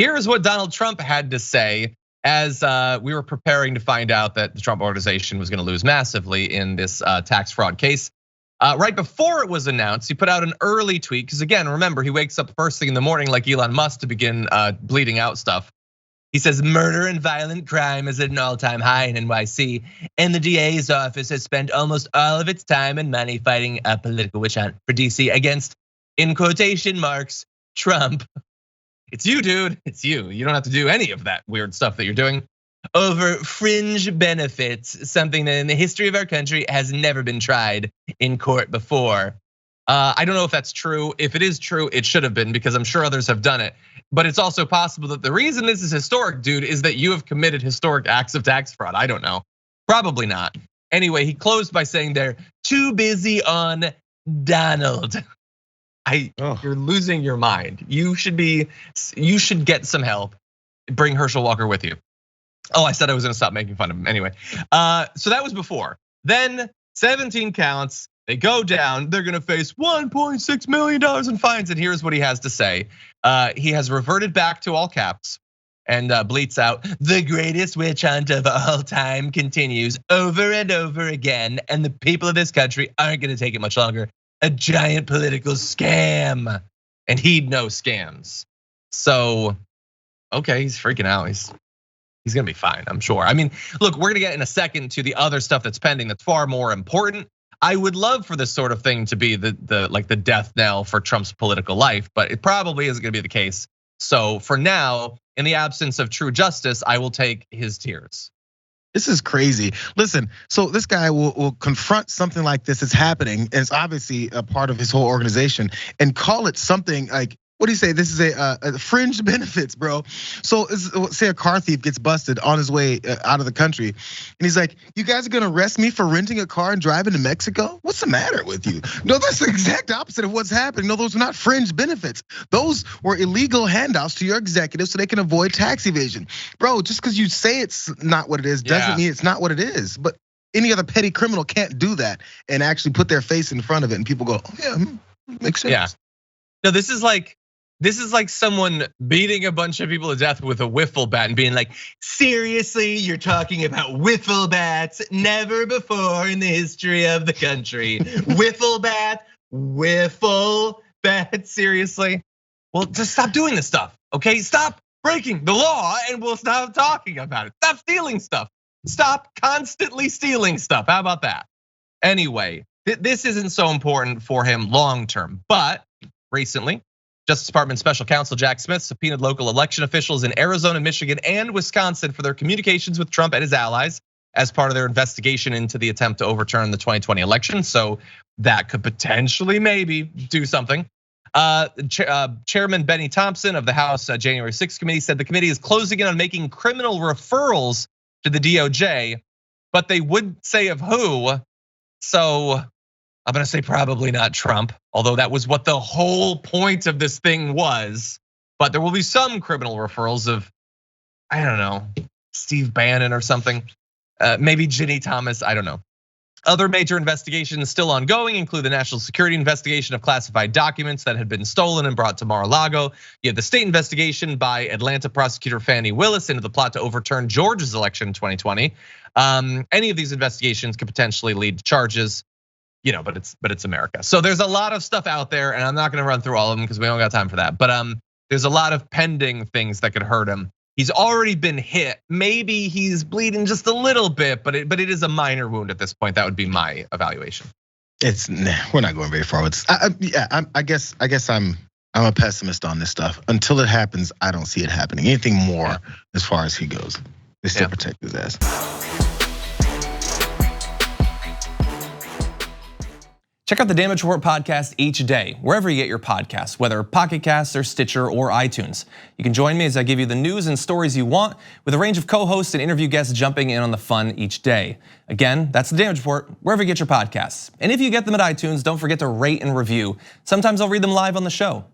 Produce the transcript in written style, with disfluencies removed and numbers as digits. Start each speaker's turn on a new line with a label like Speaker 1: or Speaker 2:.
Speaker 1: Here's what Donald Trump had to say as we were preparing to find out that the Trump organization was gonna lose massively in this tax fraud case. Right before it was announced, he put out an early tweet, because again, remember, he wakes up first thing in the morning like Elon Musk to begin bleeding out stuff. He says, murder and violent crime is at an all-time high in NYC, and the DA's office has spent almost all of its time and money fighting a political witch hunt for DC against, in quotation marks, Trump. It's you, dude, it's you. You don't have to do any of that weird stuff that you're doing. Over fringe benefits, something that in the history of our country has never been tried in court before. I don't know if that's true. If it is true, it should have been, because I'm sure others have done it. But it's also possible that the reason this is historic, dude, is that you have committed historic acts of tax fraud. I don't know, probably not. Anyway, he closed by saying they're too busy on Donald. You're losing your mind. You should get some help. Bring Herschel Walker with you. Oh, I said I was gonna stop making fun of him. Anyway, so that was before. Then 17 counts, they go down, they're gonna face $1.6 million in fines. And here's what he has to say. He has reverted back to all caps and bleats out, the greatest witch hunt of all time continues over and over again. And the people of this country aren't gonna take it much longer. A giant political scam. And he'd know scams. So, okay, he's freaking out. He's gonna be fine, I'm sure. I mean, look, we're gonna get in a second to the other stuff that's pending that's far more important. I would love for this sort of thing to be the death knell for Trump's political life, but it probably isn't gonna be the case. So for now, in the absence of true justice, I will take his tears.
Speaker 2: This is crazy. Listen, so this guy will confront something like this that's happening, and it's obviously a part of his whole organization, and call it something like, what do you say? This is a fringe benefits, bro. So say a car thief gets busted on his way out of the country, and he's like, "You guys are gonna arrest me for renting a car and driving to Mexico? What's the matter with you?" No, that's the exact opposite of what's happening. No, those are not fringe benefits. Those were illegal handouts to your executives so they can avoid tax evasion, bro. Just because you say it's not what it is doesn't mean it's not what it is. But any other petty criminal can't do that and actually put their face in front of it, and people go, "Oh yeah, makes sense."
Speaker 1: Yeah. No, this is like someone beating a bunch of people to death with a wiffle bat and being like, seriously, you're talking about wiffle bats? Never before in the history of the country. Wiffle bat, seriously? Well, just stop doing this stuff, okay? Stop breaking the law and we'll stop talking about it. Stop stealing stuff. Stop constantly stealing stuff. How about that? Anyway, this isn't so important for him long term, but recently, Justice Department Special Counsel Jack Smith subpoenaed local election officials in Arizona, Michigan, and Wisconsin for their communications with Trump and his allies as part of their investigation into the attempt to overturn the 2020 election. So that could potentially maybe do something. Chairman Benny Thompson of the House January 6th committee said the committee is closing in on making criminal referrals to the DOJ, but they wouldn't say of who. So I'm gonna say probably not Trump, although that was what the whole point of this thing was. But there will be some criminal referrals of, I don't know, Steve Bannon or something. Maybe Ginny Thomas, I don't know. Other major investigations still ongoing include the national security investigation of classified documents that had been stolen and brought to Mar-a-Lago. You had the state investigation by Atlanta prosecutor Fani Willis into the plot to overturn Georgia's election in 2020. Any of these investigations could potentially lead to charges. But it's America. So there's a lot of stuff out there, and I'm not gonna run through all of them because we don't got time for that. But there's a lot of pending things that could hurt him. He's already been hit. Maybe he's bleeding just a little bit, but it is a minor wound at this point. That would be my evaluation.
Speaker 2: We're not going very far with this. I guess I'm a pessimist on this stuff. Until it happens, I don't see it happening. Anything more as far as he goes, they still protect his ass.
Speaker 3: Check out the Damage Report podcast each day, wherever you get your podcasts, whether Pocket Casts or Stitcher or iTunes. You can join me as I give you the news and stories you want, with a range of co-hosts and interview guests jumping in on the fun each day. Again, that's the Damage Report, wherever you get your podcasts. And if you get them at iTunes, don't forget to rate and review. Sometimes I'll read them live on the show.